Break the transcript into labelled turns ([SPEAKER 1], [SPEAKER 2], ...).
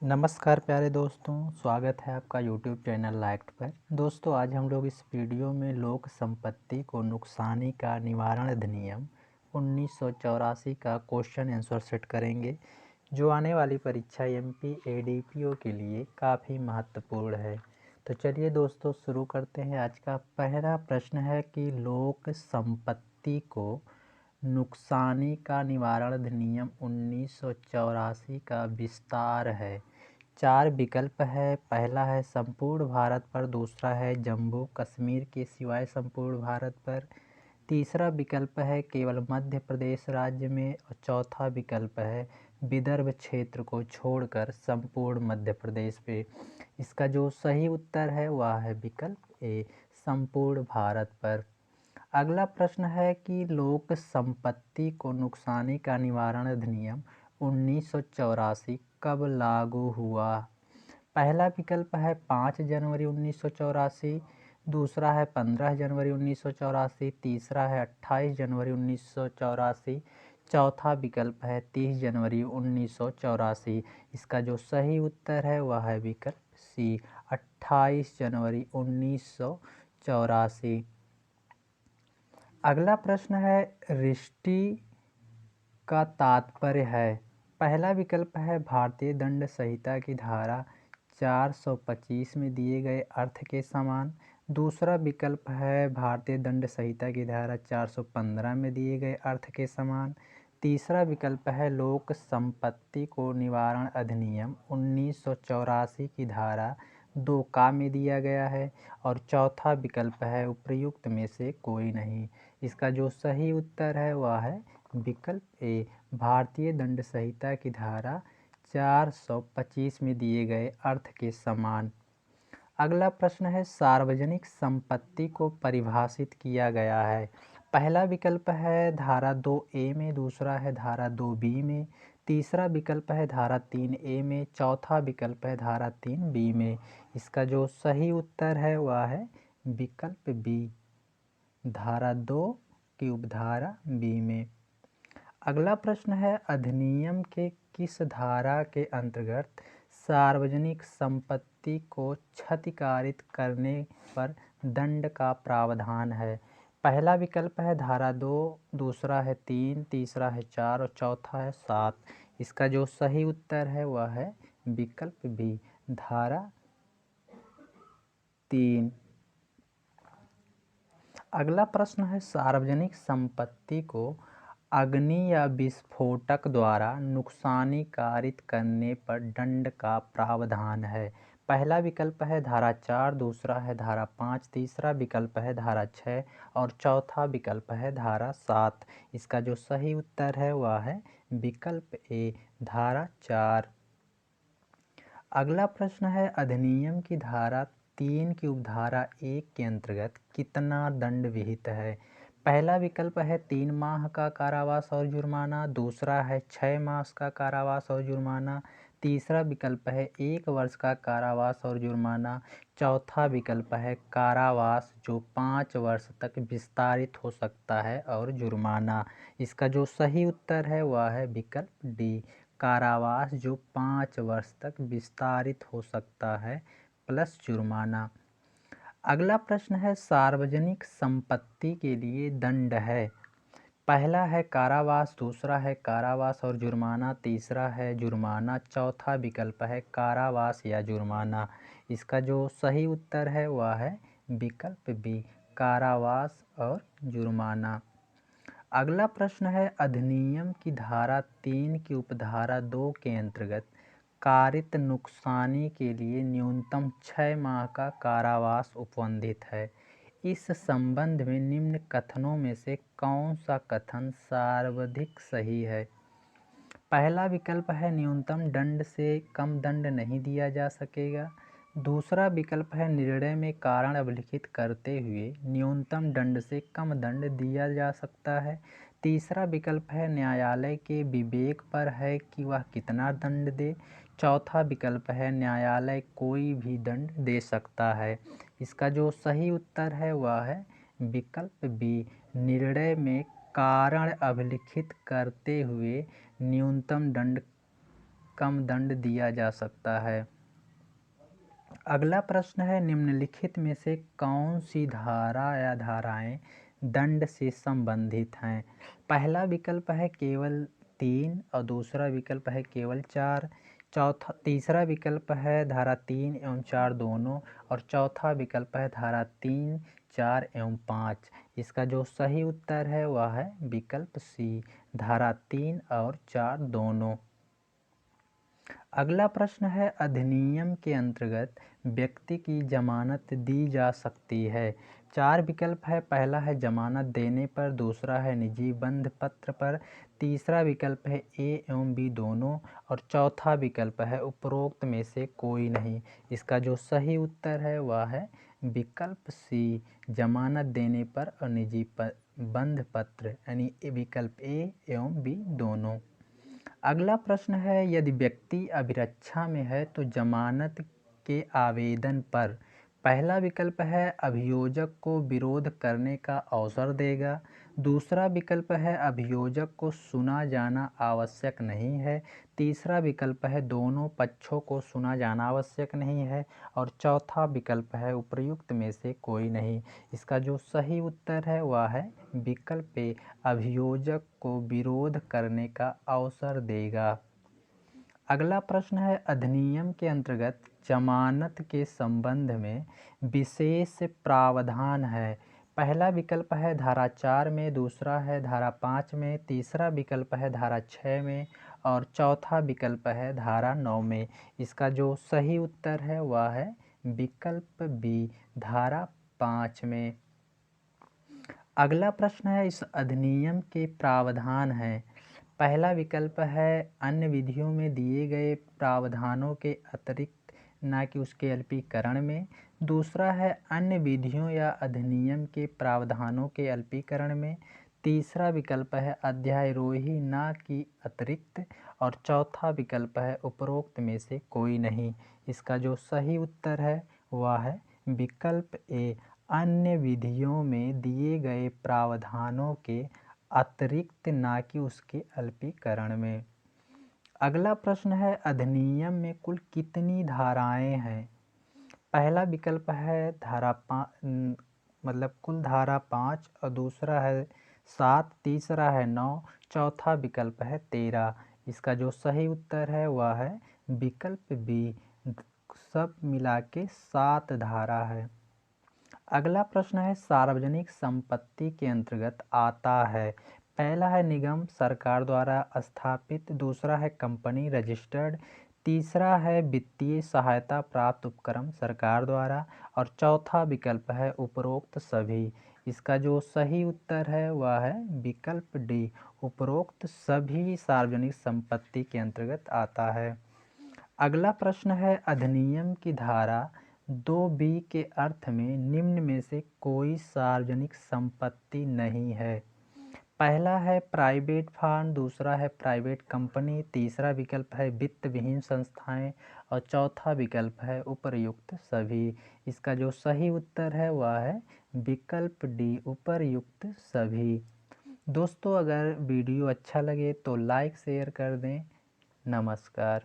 [SPEAKER 1] नमस्कार प्यारे दोस्तों, स्वागत है आपका यूट्यूब चैनल लाइक्ड पर। दोस्तों, आज हम लोग इस वीडियो में लोक संपत्ति को नुकसानी का निवारण अधिनियम 1984 का क्वेश्चन आंसर सेट करेंगे, जो आने वाली परीक्षा एमपी एडीपीओ के लिए काफ़ी महत्वपूर्ण है। तो चलिए दोस्तों, शुरू करते हैं। आज का पहला प्रश्न है कि लोक संपत्ति को नुकसानी का निवारण अधिनियम 1984 का विस्तार है। 4 विकल्प है। पहला है संपूर्ण भारत पर, दूसरा है जम्मू कश्मीर के सिवाय संपूर्ण भारत पर, तीसरा विकल्प है केवल मध्य प्रदेश राज्य में, और चौथा विकल्प है विदर्भ क्षेत्र को छोड़कर संपूर्ण मध्य प्रदेश पे। इसका जो सही उत्तर है वह है विकल्प ए, संपूर्ण भारत पर। अगला प्रश्न है कि लोक संपत्ति को नुकसानी का निवारण अधिनियम 1984 कब लागू हुआ। पहला विकल्प है 5 जनवरी 1984, दूसरा है 15 जनवरी 1984, तीसरा है 28 जनवरी 1984, चौथा विकल्प है 30 जनवरी 1984। इसका जो सही उत्तर है वह है विकल्प सी, 28 जनवरी 1984। अगला प्रश्न है रिष्टी का तात्पर्य है। पहला विकल्प है भारतीय दंड संहिता की धारा 425 में दिए गए अर्थ के समान, दूसरा विकल्प है भारतीय दंड संहिता की धारा 415 में दिए गए अर्थ के समान, तीसरा विकल्प है लोक संपत्ति को निवारण अधिनियम 1984 की धारा 2 का में दिया गया है, और चौथा विकल्प है उपर्युक्त में से कोई नहीं। इसका जो सही उत्तर है वह है विकल्प ए, भारतीय दंड संहिता की धारा 425 में दिए गए अर्थ के समान। अगला प्रश्न है सार्वजनिक संपत्ति को परिभाषित किया गया है। पहला विकल्प है धारा 2A में, दूसरा है धारा 2B में, तीसरा विकल्प है धारा 3A में, चौथा विकल्प है धारा 3B में। इसका जो सही उत्तर है वह है विकल्प बी, धारा 2 की उपधारा बी में। अगला प्रश्न है अधिनियम के किस धारा के अंतर्गत सार्वजनिक संपत्ति को क्षतिकारित करने पर दंड का प्रावधान है। पहला विकल्प है धारा 2, दूसरा है 3, तीसरा है 4 और चौथा है 7। इसका जो सही उत्तर है वह है विकल्प बी, धारा 3। अगला प्रश्न है सार्वजनिक संपत्ति को अग्नि या विस्फोटक द्वारा नुकसानीकारित करने पर दंड का प्रावधान है। पहला विकल्प है धारा 4, दूसरा है धारा 5, तीसरा विकल्प है धारा 6 और चौथा विकल्प है धारा 7। इसका जो सही उत्तर है वह है विकल्प ए, धारा 4। अगला प्रश्न है अधिनियम की धारा 3 की उपधारा 1 के अंतर्गत कितना दंड विहित है। पहला विकल्प है 3 माह का कारावास और जुर्माना, दूसरा है 6 मास का कारावास और जुर्माना, तीसरा विकल्प है 1 वर्ष का कारावास और जुर्माना, चौथा विकल्प है कारावास जो 5 वर्ष तक विस्तारित हो सकता है और जुर्माना। इसका जो सही उत्तर है वह है विकल्प डी, कारावास जो 5 वर्ष तक विस्तारित हो सकता है प्लस जुर्माना। अगला प्रश्न है सार्वजनिक संपत्ति के लिए दंड है। पहला है कारावास, दूसरा है कारावास और जुर्माना, तीसरा है जुर्माना, चौथा विकल्प है कारावास या जुर्माना। इसका जो सही उत्तर है वह है विकल्प बी, कारावास और जुर्माना। अगला प्रश्न है अधिनियम की धारा 3 की उपधारा 2 के अंतर्गत कारित नुकसानी के लिए न्यूनतम 6 माह का कारावास उपबंधित है। इस संबंध में निम्न कथनों में से कौन सा कथन सर्वाधिक सही है। पहला विकल्प है न्यूनतम दंड से कम दंड नहीं दिया जा सकेगा, दूसरा विकल्प है निर्णय में कारण अभिलिखित करते हुए न्यूनतम दंड से कम दंड दिया जा सकता है, तीसरा विकल्प है न्यायालय के विवेक पर है कि वह कितना दंड दे, चौथा विकल्प है न्यायालय कोई भी दंड दे सकता है। इसका जो सही उत्तर है वह है विकल्प बी, निर्णय में कारण अभिलिखित करते हुए न्यूनतम दंड कम दंड दिया जा सकता है। अगला प्रश्न है, निम्नलिखित में से कौन सी धारा या धाराएं दंड से संबंधित हैं? पहला विकल्प है केवल 3 और दूसरा विकल्प है केवल 4। तीसरा विकल्प है धारा 3 एवं 4 दोनों, और चौथा विकल्प है धारा 3, 4 एवं 5। इसका जो सही उत्तर है वह है विकल्प सी, धारा 3 और 4 दोनों। अगला प्रश्न है, अधिनियम के अंतर्गत व्यक्ति की जमानत दी जा सकती है। 4 विकल्प है। पहला है जमानत देने पर, दूसरा है निजी बंध पत्र पर, तीसरा विकल्प है ए एवं बी दोनों, और चौथा विकल्प है उपरोक्त में से कोई नहीं। इसका जो सही उत्तर है वह है विकल्प सी, जमानत देने पर और निजी बंध पत्र, यानी विकल्प ए एवं बी दोनों। अगला प्रश्न है, यदि व्यक्ति अभिरक्षा में है तो जमानत के आवेदन पर पहला विकल्प है अभियोजक को विरोध करने का अवसर देगा, दूसरा विकल्प है अभियोजक को सुना जाना आवश्यक नहीं है, तीसरा विकल्प है दोनों पक्षों को सुना जाना आवश्यक नहीं है, और चौथा विकल्प है उपर्युक्त में से कोई नहीं। इसका जो सही उत्तर है वह है विकल्प ए, अभियोजक को विरोध करने का अवसर देगा। अगला प्रश्न है, अधिनियम के अंतर्गत जमानत के संबंध में विशेष प्रावधान है। पहला विकल्प है धारा 4 में, दूसरा है धारा 5 में, तीसरा विकल्प है धारा 6 में, और चौथा विकल्प है धारा 9 में। इसका जो सही उत्तर है वह है विकल्प बी, धारा 5 में। अगला प्रश्न है, इस अधिनियम के प्रावधान हैं। पहला विकल्प है अन्य विधियों में दिए गए प्रावधानों के अतिरिक्त, ना कि उसके अल्पीकरण में। दूसरा है अन्य विधियों या अधिनियम के प्रावधानों के अल्पीकरण में। तीसरा विकल्प है अध्यायरोही, ना कि अतिरिक्त, और चौथा विकल्प है उपरोक्त में से कोई नहीं। इसका जो सही उत्तर है वह है विकल्प ए, अन्य विधियों में दिए गए प्रावधानों के अतिरिक्त, ना कि उसके अल्पीकरण में। अगला प्रश्न है, अधिनियम में कुल कितनी धाराएं हैं? पहला विकल्प है धारा कुल धारा 5, और दूसरा है 7, तीसरा है 9, चौथा विकल्प है 13। इसका जो सही उत्तर है वह है विकल्प बी, सब मिला के 7 धारा है। अगला प्रश्न है, सार्वजनिक संपत्ति के अंतर्गत आता है। पहला है निगम सरकार द्वारा स्थापित, दूसरा है कंपनी रजिस्टर्ड, तीसरा है वित्तीय सहायता प्राप्त उपक्रम सरकार द्वारा, और चौथा विकल्प है उपरोक्त सभी। इसका जो सही उत्तर है वह है विकल्प डी, उपरोक्त सभी सार्वजनिक संपत्ति के अंतर्गत आता है। अगला प्रश्न है, अधिनियम की धारा 2B के अर्थ में निम्न में से कोई सार्वजनिक संपत्ति नहीं है। पहला है प्राइवेट फर्म, दूसरा है प्राइवेट कंपनी, तीसरा विकल्प है वित्त विहीन संस्थाएं, और चौथा विकल्प है उपर्युक्त सभी। इसका जो सही उत्तर है वह है विकल्प डी, उपर्युक्त सभी। दोस्तों, अगर वीडियो अच्छा लगे तो लाइक शेयर कर दें। नमस्कार।